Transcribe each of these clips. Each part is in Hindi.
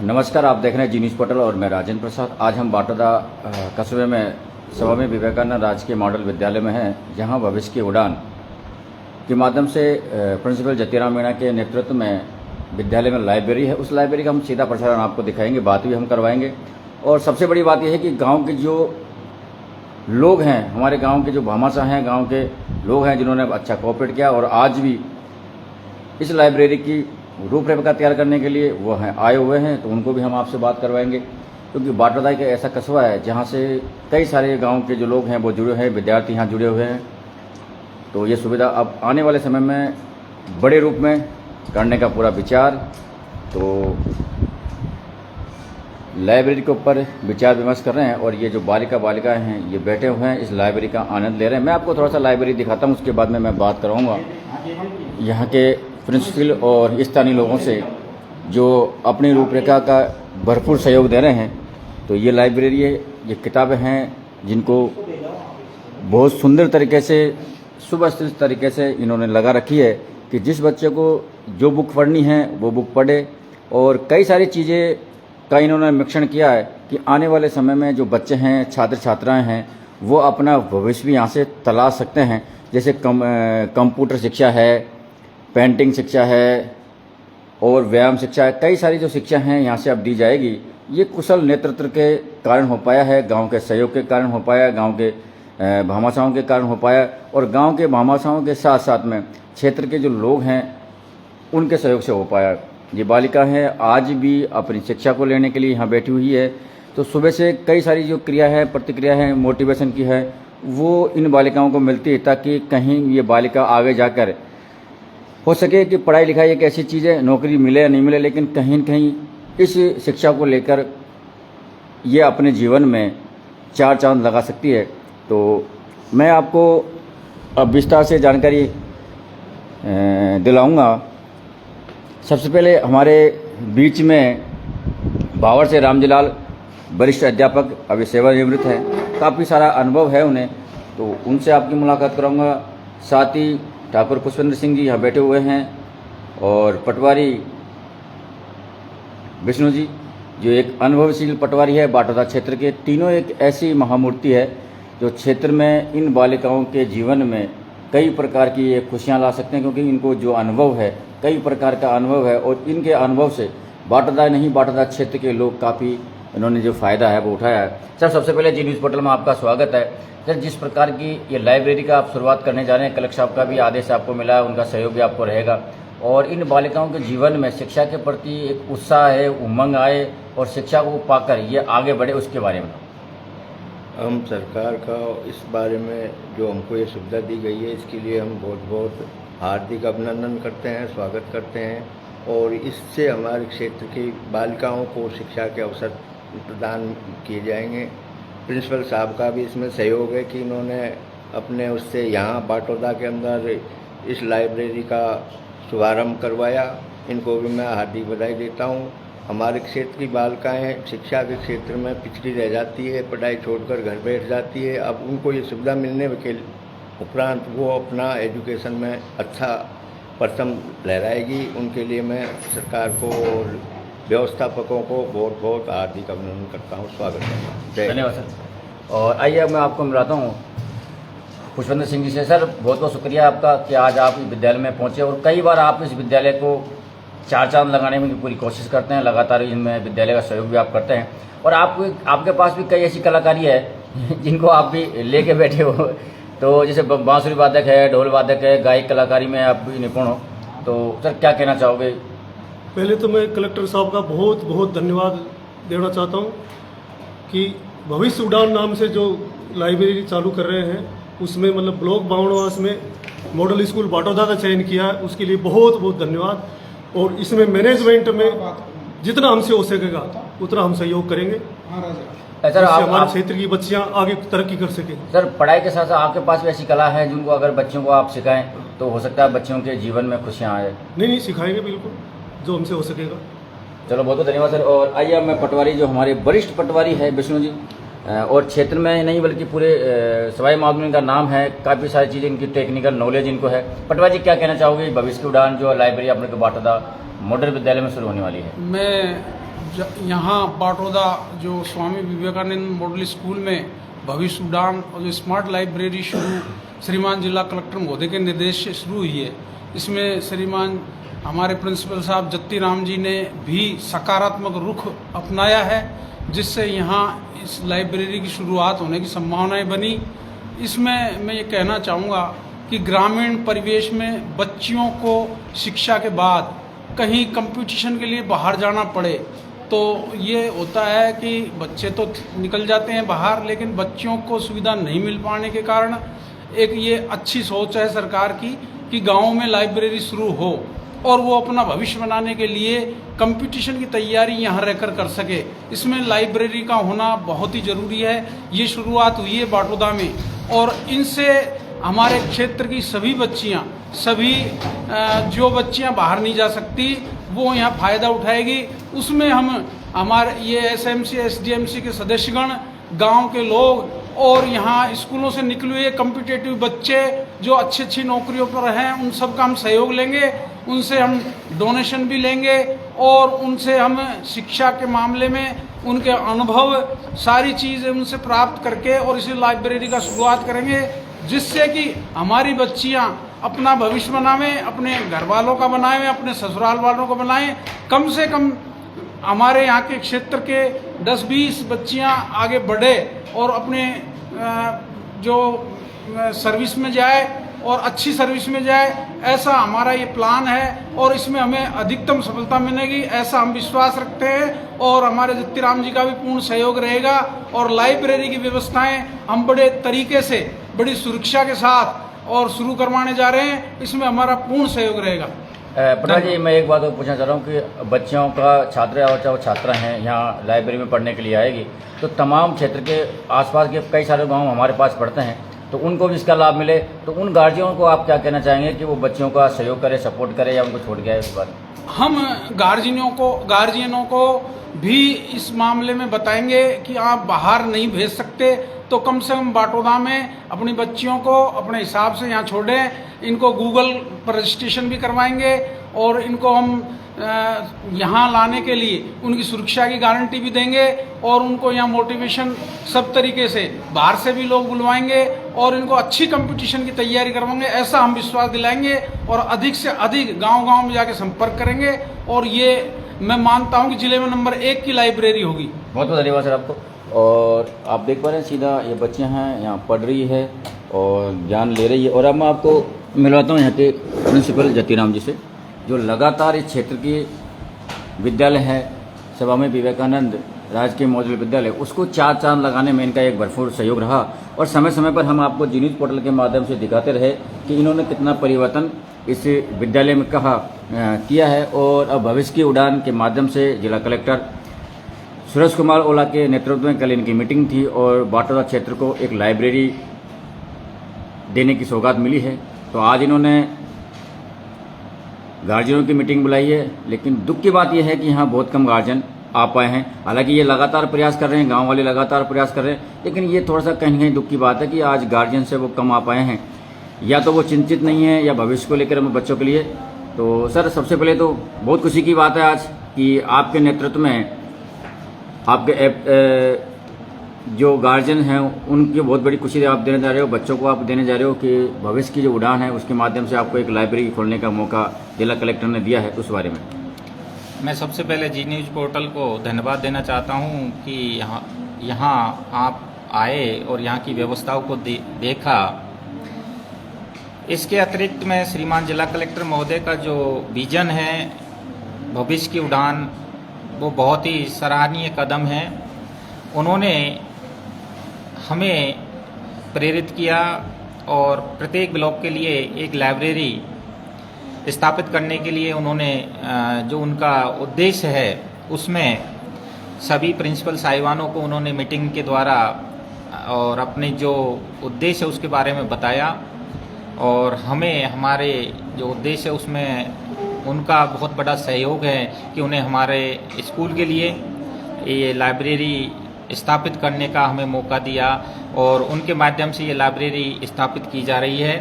नमस्कार, आप देख रहे हैं जी न्यूज़ पोर्टल और मैं राजेंद्र प्रसाद। आज हम बाटोदा कस्बे में स्वामी विवेकानंद राजकीय मॉडल विद्यालय में हैं, जहां भविष्य की उड़ान के माध्यम से प्रिंसिपल जतिराम मीणा के नेतृत्व में विद्यालय में लाइब्रेरी है। उस लाइब्रेरी का हम सीधा प्रसारण आपको दिखाएंगे, बात भी हम करवाएंगे। और सबसे बड़ी बात यह है कि गाँव के जो लोग हैं, हमारे गाँव के जो भामाशाह हैं, गाँव के लोग हैं जिन्होंने अच्छा कोऑपरेट किया और आज भी इस लाइब्रेरी की रूपरेखा तैयार करने के लिए वो हैं आए हुए हैं, तो उनको भी हम आपसे बात करवाएंगे। क्योंकि बाटोदा एक ऐसा कस्बा है जहाँ से कई सारे गांव के जो लोग हैं वो जुड़े हैं, विद्यार्थी यहाँ जुड़े हुए हैं। तो ये सुविधा अब आने वाले समय में बड़े रूप में करने का पूरा विचार, तो लाइब्रेरी के ऊपर विचार विमर्श कर रहे हैं। और ये जो बालिकाएँ हैं ये बैठे हुए हैं, इस लाइब्रेरी का आनंद ले रहे हैं। मैं आपको थोड़ा सा लाइब्रेरी दिखाता हूँ, उसके बाद में मैं बात कराऊँगा यहाँ के प्रिंसिपल और स्थानीय लोगों से जो अपनी रूपरेखा का भरपूर सहयोग दे रहे हैं। तो ये लाइब्रेरी है, ये किताबें हैं जिनको बहुत सुंदर तरीके से, सुव्यवस्थित तरीके से इन्होंने लगा रखी है कि जिस बच्चे को जो बुक पढ़नी है वो बुक पढ़े। और कई सारी चीज़ें का इन्होंने मिश्रण किया है कि आने वाले समय में जो बच्चे हैं, छात्र छात्राएँ हैं, वो अपना भविष्य भी यहाँ से तलाश सकते हैं। जैसे कंप्यूटर शिक्षा है, पेंटिंग शिक्षा है और व्यायाम शिक्षा है, कई सारी जो शिक्षा हैं यहाँ से अब दी जाएगी। ये कुशल नेतृत्व के कारण हो पाया है, गांव के सहयोग के कारण हो पाया, गांव के भामाशाहों के कारण हो पाया। और गांव के भामाशाहों के साथ साथ में क्षेत्र के जो लोग हैं उनके सहयोग से हो पाया। ये बालिका है आज भी अपनी शिक्षा को लेने के लिए यहाँ बैठी हुई है। तो सुबह से कई सारी जो क्रिया है, प्रतिक्रिया है, मोटिवेशन की है, वो इन बालिकाओं को मिलती है ताकि कहीं ये बालिका आगे जाकर हो सके कि पढ़ाई लिखाई एक ऐसी चीज़ है, नौकरी मिले या नहीं मिले, लेकिन कहीं न कहीं इस शिक्षा को लेकर ये अपने जीवन में चार चांद लगा सकती है। तो मैं आपको अब विस्तार से जानकारी दिलाऊंगा। सबसे पहले हमारे बीच में भावर से रामजीलाल, वरिष्ठ अध्यापक, अभी सेवानिवृत्त हैं, काफ़ी सारा अनुभव है उन्हें, तो उनसे आपकी मुलाकात कराऊंगा। साथ ही ठाकुर पुष्पेंद्र सिंह जी यहाँ बैठे हुए हैं और पटवारी विष्णु जी जो एक अनुभवशील पटवारी है बाटोदा क्षेत्र के। तीनों एक ऐसी महामूर्ति है जो क्षेत्र में इन बालिकाओं के जीवन में कई प्रकार की ये खुशियाँ ला सकते हैं, क्योंकि इनको जो अनुभव है, कई प्रकार का अनुभव है और इनके अनुभव से बाटोदा नहीं, बाटोदा क्षेत्र के लोग काफ़ी इन्होंने जो फ़ायदा है वो उठाया है। सर, सबसे पहले जी न्यूज़ पोर्टल में आपका स्वागत है। सर, जिस प्रकार की ये लाइब्रेरी का आप शुरुआत करने जा रहे हैं, कलेक्टर साहब का भी आदेश आपको मिला है, उनका सहयोग भी आपको रहेगा और इन बालिकाओं के जीवन में शिक्षा के प्रति एक उत्साह है, उमंग आए और शिक्षा को पाकर ये आगे बढ़े, उसके बारे में हम सरकार का इस बारे में जो हमको ये सुविधा दी गई है, इसके लिए हम बहुत बहुत हार्दिक अभिनंदन करते हैं, स्वागत करते हैं। और इससे हमारे क्षेत्र की बालिकाओं को शिक्षा के अवसर प्रदान किए जाएंगे। प्रिंसिपल साहब का भी इसमें सहयोग है कि इन्होंने अपने उससे यहाँ बाटोदा के अंदर इस लाइब्रेरी का शुभारंभ करवाया। इनको भी मैं हार्दिक बधाई देता हूँ। हमारे क्षेत्र की बालिकाएँ शिक्षा के क्षेत्र में पिछड़ी रह जाती है, पढ़ाई छोड़कर घर बैठ जाती है। अब उनको ये सुविधा मिलने के उपरांत वो अपना एजुकेशन में अच्छा परचम लहराएगी। उनके लिए मैं सरकार को और व्यवस्थापकों को बहुत बहुत हार्दिक अभिनंदन करता हूँ, स्वागत करता हूँ। धन्यवाद सर। और आइए अब मैं आपको मिलाता हूँ पुष्पेंद्र सिंह जी से। सर, बहुत बहुत शुक्रिया आपका कि आज आप इस विद्यालय में पहुँचे और कई बार आप इस विद्यालय को चार चांद लगाने में पूरी कोशिश करते हैं, लगातार इनमें विद्यालय का सहयोग भी आप करते हैं। और आपके पास भी कई ऐसी कलाकारी है जिनको आप भी लेके बैठे हो। तो जैसे बांसुरी वादक है, ढोल वादक है, गायक कलाकारी में आप भी निपुण हो। तो सर, क्या कहना चाहोगे? पहले तो मैं कलेक्टर साहब का बहुत बहुत धन्यवाद देना चाहता हूं कि भविष्य उड़ान नाम से जो लाइब्रेरी चालू कर रहे हैं, उसमें मतलब ब्लॉक बावड़वास में मॉडल स्कूल बाटोदा का चयन किया है, उसके लिए बहुत बहुत धन्यवाद। और इसमें मैनेजमेंट में जितना हमसे हो सकेगा उतना हम सहयोग करेंगे, सर। हमारे क्षेत्र की बच्चियां आगे तरक्की कर सके। सर, पढ़ाई के साथ साथ आपके पास भी ऐसी कला है जिनको अगर बच्चों को आप सिखाएं तो हो सकता है बच्चों के जीवन में खुशियाँ आए? नहीं, सिखाएंगे बिल्कुल, जो हमसे हो सकेगा। चलो, बहुत बहुत धन्यवाद सर। और आइए अब मैं पटवारी, जो हमारे वरिष्ठ पटवारी है विष्णु जी, और क्षेत्र में नहीं बल्कि पूरे सवाई माधोपुर का नाम है, काफ़ी सारी चीज़ें इनकी टेक्निकल नॉलेज इनको है। पटवारी जी, क्या कहना चाहोगे भविष्य की उड़ान जो लाइब्रेरी अपने को बाटोदा मॉडल विद्यालय में शुरू होने वाली है? मैं यहाँ बाटोदा जो स्वामी विवेकानंद मॉडल स्कूल में भविष्य उड़ान और जो स्मार्ट लाइब्रेरी शुरू श्रीमान जिला कलेक्टर महोदय के निर्देश से शुरू हुई है, इसमें श्रीमान हमारे प्रिंसिपल साहब जत्ती राम जी ने भी सकारात्मक रुख अपनाया है, जिससे यहाँ इस लाइब्रेरी की शुरुआत होने की संभावनाएं बनी। इसमें मैं ये कहना चाहूँगा कि ग्रामीण परिवेश में बच्चियों को शिक्षा के बाद कहीं कंपटीशन के लिए बाहर जाना पड़े तो ये होता है कि बच्चे तो निकल जाते हैं बाहर, लेकिन बच्चियों को सुविधा नहीं मिल पाने के कारण एक ये अच्छी सोच है सरकार की कि गाँव में लाइब्रेरी शुरू हो और वो अपना भविष्य बनाने के लिए कंपटीशन की तैयारी यहाँ रहकर कर सके। इसमें लाइब्रेरी का होना बहुत ही ज़रूरी है। ये शुरुआत हुई है बाटोदा में और इनसे हमारे क्षेत्र की सभी बच्चियाँ, सभी जो बच्चियाँ बाहर नहीं जा सकती वो यहाँ फ़ायदा उठाएगी। उसमें हम हमारे ये एसएमसी एसडीएमसी के सदस्यगण, गांव के लोग और यहाँ स्कूलों से निकले हुए कॉम्पिटिटिव बच्चे जो अच्छी अच्छी नौकरियों पर हैं, उन सब का हम सहयोग लेंगे, उनसे हम डोनेशन भी लेंगे और उनसे हम शिक्षा के मामले में उनके अनुभव सारी चीज़ें उनसे प्राप्त करके और इसी लाइब्रेरी का शुरुआत करेंगे, जिससे कि हमारी बच्चियाँ अपना भविष्य बनावें, अपने घर वालों का बनाएं, अपने ससुराल वालों का बनाएं। कम से कम हमारे यहाँ के क्षेत्र के 10-20 बच्चियाँ आगे बढ़े और अपने जो सर्विस में जाए और अच्छी सर्विस में जाए, ऐसा हमारा ये प्लान है और इसमें हमें अधिकतम सफलता मिलेगी, ऐसा हम विश्वास रखते हैं। और हमारे जत्ती राम जी का भी पूर्ण सहयोग रहेगा और लाइब्रेरी की व्यवस्थाएं हम बड़े तरीके से, बड़ी सुरक्षा के साथ और शुरू करवाने जा रहे हैं, इसमें हमारा पूर्ण सहयोग रहेगा। प्रधान जी, मैं एक बात और पूछना चाह रहा हूँ कि बच्चों का छात्र और चाहे छात्रा हैं यहाँ लाइब्रेरी में पढ़ने के लिए आएगी, तो तमाम क्षेत्र के आसपास के कई सारे गांव हमारे पास पढ़ते हैं, तो उनको भी इसका लाभ मिले, तो उन गार्जियनों को आप क्या कहना चाहेंगे कि वो बच्चों का सहयोग करे, सपोर्ट करे या उनको छोड़ के आए इस बार? हम गार्जियनों को भी इस मामले में बताएंगे कि आप बाहर नहीं भेज सकते तो कम से कम बाटोदा में अपनी बच्चियों को अपने हिसाब से यहाँ छोड़ें। इनको गूगल पर रजिस्ट्रेशन भी करवाएंगे और इनको हम यहाँ लाने के लिए उनकी सुरक्षा की गारंटी भी देंगे और उनको यहाँ मोटिवेशन सब तरीके से बाहर से भी लोग बुलवाएंगे और इनको अच्छी कंपटीशन की तैयारी करवाएंगे, ऐसा हम विश्वास दिलाएंगे और अधिक से अधिक गांव-गांव में जाके संपर्क करेंगे और ये मैं मानता हूँ कि जिले में नंबर 1 की लाइब्रेरी होगी। बहुत बहुत धन्यवाद सर आपको। और आप देख पा रहे हैं सीधा ये बच्चियाँ हैं यहाँ पढ़ रही है और ज्ञान ले रही है। और अब मैं आपको मिलवाता हूँ यहाँ के प्रिंसिपल जत्ती राम जी से, जो लगातार इस क्षेत्र की विद्यालय है स्वामी विवेकानंद राजकीय मॉडल विद्यालय, उसको चार चांद लगाने में इनका एक भरपूर सहयोग रहा और समय समय पर हम आपको जी न्यूज़ पोर्टल के माध्यम से दिखाते रहे कि इन्होंने कितना परिवर्तन इस विद्यालय में किया है। और अब भविष्य की उड़ान के माध्यम से जिला कलेक्टर सुरेश कुमार ओला के नेतृत्व में कल इनकी मीटिंग थी और बाटोदा क्षेत्र को एक लाइब्रेरी देने की सौगात मिली है। तो आज इन्होंने गार्जियनों की मीटिंग बुलाई है, लेकिन दुख की बात यह है कि यहाँ बहुत कम गार्जियन आ पाए हैं। हालांकि ये लगातार प्रयास कर रहे हैं, गांव वाले लगातार प्रयास कर रहे हैं, लेकिन ये थोड़ा सा कहीं ना कहीं दुख की बात है कि आज गार्जियन से वो कम आ पाए हैं, या तो वो चिंतित नहीं है या भविष्य को लेकर बच्चों के लिए। तो सर, सबसे पहले तो बहुत खुशी की बात है आज कि आपके नेतृत्व में आपके जो गार्जियन हैं उनकी बहुत बड़ी खुशी आप देने जा रहे हो, बच्चों को आप देने जा रहे हो कि भविष्य की जो उड़ान है उसके माध्यम से आपको एक लाइब्रेरी खोलने का मौका जिला कलेक्टर ने दिया है। उस बारे में मैं सबसे पहले जी न्यूज़ पोर्टल को धन्यवाद देना चाहता हूं कि यहाँ आप आए और यहाँ की व्यवस्थाओं को देखा। इसके अतिरिक्त मैं श्रीमान जिला कलेक्टर महोदय का जो विजन है भविष्य की उड़ान, वो बहुत ही सराहनीय कदम है। उन्होंने हमें प्रेरित किया और प्रत्येक ब्लॉक के लिए एक लाइब्रेरी स्थापित करने के लिए उन्होंने जो उनका उद्देश्य है उसमें सभी प्रिंसिपल साहिबानों को उन्होंने मीटिंग के द्वारा और अपने जो उद्देश्य है उसके बारे में बताया और हमें हमारे जो उद्देश्य है उसमें उनका बहुत बड़ा सहयोग है कि उन्हें हमारे स्कूल के लिए ये लाइब्रेरी स्थापित करने का हमें मौका दिया और उनके माध्यम से ये लाइब्रेरी स्थापित की जा रही है।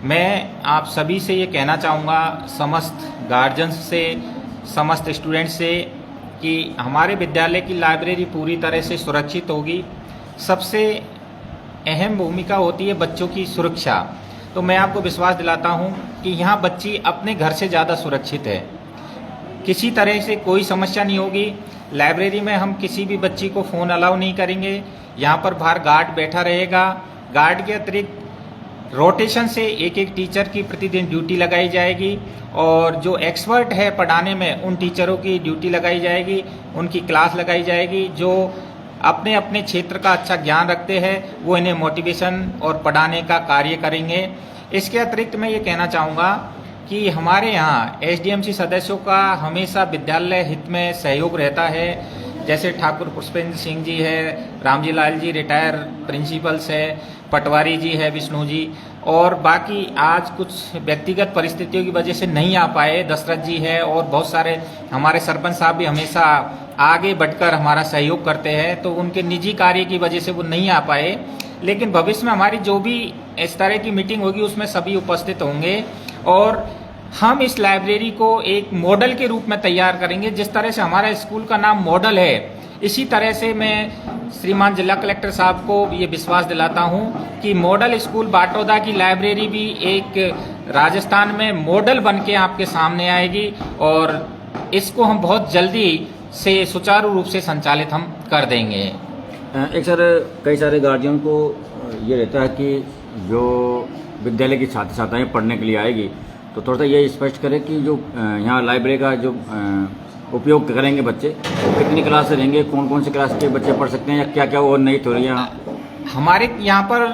मैं आप सभी से ये कहना चाहूँगा, समस्त गार्जियंस से, समस्त स्टूडेंट्स से कि हमारे विद्यालय की लाइब्रेरी पूरी तरह से सुरक्षित होगी। सबसे अहम भूमिका होती है बच्चों की सुरक्षा। तो मैं आपको विश्वास दिलाता हूं कि यहाँ बच्ची अपने घर से ज़्यादा सुरक्षित है, किसी तरह से कोई समस्या नहीं होगी। लाइब्रेरी में हम किसी भी बच्ची को फ़ोन अलाउ नहीं करेंगे। यहाँ पर बाहर गार्ड बैठा रहेगा। गार्ड के अतिरिक्त रोटेशन से एक एक टीचर की प्रतिदिन ड्यूटी लगाई जाएगी और जो एक्सपर्ट है पढ़ाने में उन टीचरों की ड्यूटी लगाई जाएगी, उनकी क्लास लगाई जाएगी। जो अपने अपने क्षेत्र का अच्छा ज्ञान रखते हैं वो इन्हें मोटिवेशन और पढ़ाने का कार्य करेंगे। इसके अतिरिक्त मैं ये कहना चाहूँगा कि हमारे यहाँ एसडीएमसी सदस्यों का हमेशा विद्यालय हित में सहयोग रहता है। जैसे ठाकुर पुष्पेंद्र सिंह जी है, रामजी लाल जी रिटायर प्रिंसिपल्स है, पटवारी जी है, विष्णु जी, और बाकी आज कुछ व्यक्तिगत परिस्थितियों की वजह से नहीं आ पाए, दशरथ जी है, और बहुत सारे हमारे सरपंच साहब भी हमेशा आगे बढ़कर हमारा सहयोग करते हैं। तो उनके निजी कार्य की वजह से वो नहीं आ पाए, लेकिन भविष्य में हमारी जो भी इस तरह की मीटिंग होगी उसमें सभी उपस्थित होंगे और हम इस लाइब्रेरी को एक मॉडल के रूप में तैयार करेंगे। जिस तरह से हमारा स्कूल का नाम मॉडल है, इसी तरह से मैं श्रीमान जिला कलेक्टर साहब को ये विश्वास दिलाता हूँ कि मॉडल स्कूल बाटोदा की लाइब्रेरी भी एक राजस्थान में मॉडल बन के आपके सामने आएगी और इसको हम बहुत जल्दी से सुचारू रूप से संचालित हम कर देंगे। एक सर, कई सारे गार्जियन को ये रहता है कि जो विद्यालय की छात्र छात्राएँ पढ़ने के लिए आएगी तो थोड़ा सा ये स्पष्ट करें कि जो यहाँ लाइब्रेरी का जो उपयोग करेंगे बच्चे, कितनी क्लास से रहेंगे, कौन कौन से क्लास के बच्चे पढ़ सकते हैं या क्या क्या और नई थ्योरियाँ? हमारे यहाँ पर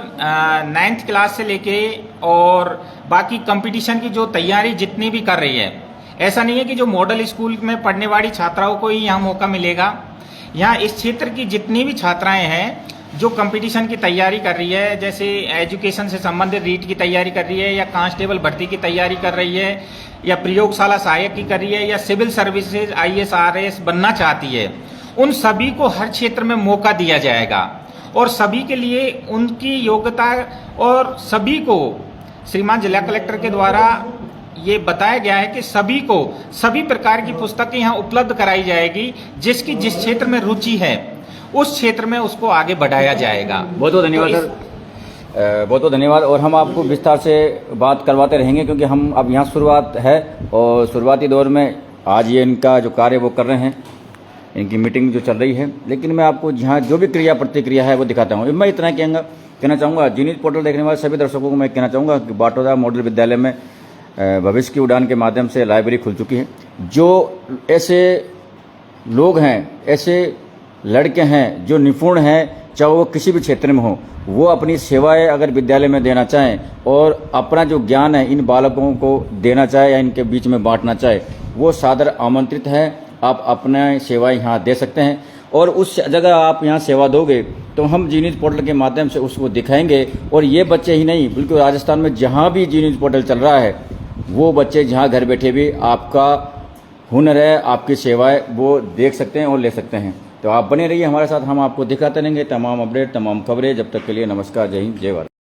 9th क्लास से लेके और बाकी कंपटीशन की जो तैयारी जितनी भी कर रही है, ऐसा नहीं है कि जो मॉडल स्कूल में पढ़ने वाली छात्राओं को ही यहाँ मौका मिलेगा। यहाँ इस क्षेत्र की जितनी भी छात्राएं हैं जो कंपटीशन की तैयारी कर रही है, जैसे एजुकेशन से संबंधित रीट की तैयारी कर रही है या कांस्टेबल भर्ती की तैयारी कर रही है या प्रयोगशाला सहायक की कर रही है या सिविल सर्विसेज IAS RAS बनना चाहती है, उन सभी को हर क्षेत्र में मौका दिया जाएगा और सभी के लिए उनकी योग्यता और सभी को श्रीमान जिला कलेक्टर के द्वारा ये बताया गया है कि सभी को सभी प्रकार की पुस्तकें यहाँ उपलब्ध कराई जाएगी। जिसकी जिस क्षेत्र में रुचि है उस क्षेत्र में उसको आगे बढ़ाया जाएगा। बहुत बहुत धन्यवाद सर, बहुत बहुत धन्यवाद। और हम आपको विस्तार से बात करवाते रहेंगे क्योंकि हम अब यहाँ शुरुआत है और शुरुआती दौर में आज ये इनका जो कार्य वो कर रहे हैं, इनकी मीटिंग जो चल रही है। लेकिन मैं आपको यहाँ जो भी क्रिया प्रतिक्रिया है वो दिखाता हूँ। मैं इतना कहना चाहूँगा, जी न्यूज़ पोर्टल देखने वाले सभी दर्शकों को मैं कहना चाहूँगा कि बाटोदा मॉडल विद्यालय में भविष्य की उड़ान के माध्यम से लाइब्रेरी खुल चुकी है। जो ऐसे लोग हैं, ऐसे लड़के हैं जो निपुण हैं, चाहे वो किसी भी क्षेत्र में हो, वो अपनी सेवाएं अगर विद्यालय में देना चाहें और अपना जो ज्ञान है इन बालकों को देना चाहे या इनके बीच में बांटना चाहे, वो सादर आमंत्रित है। आप अपना सेवाएं यहाँ दे सकते हैं और उस जगह आप यहाँ सेवा दोगे तो हम जी न्यूज़ पोर्टल के माध्यम से उसको दिखाएंगे। और ये बच्चे ही नहीं, बिल्कुल राजस्थान में जहाँ भी जी न्यूज़ पोर्टल चल रहा है, वो बच्चे जहाँ घर बैठे भी आपका हुनर है, आपकी सेवाएं वो देख सकते हैं और ले सकते हैं। तो आप बने रहिए हमारे साथ, हम आपको दिखाते रहेंगे तमाम अपडेट, तमाम खबरें। जब तक के लिए नमस्कार, जय हिंद, जय भारत।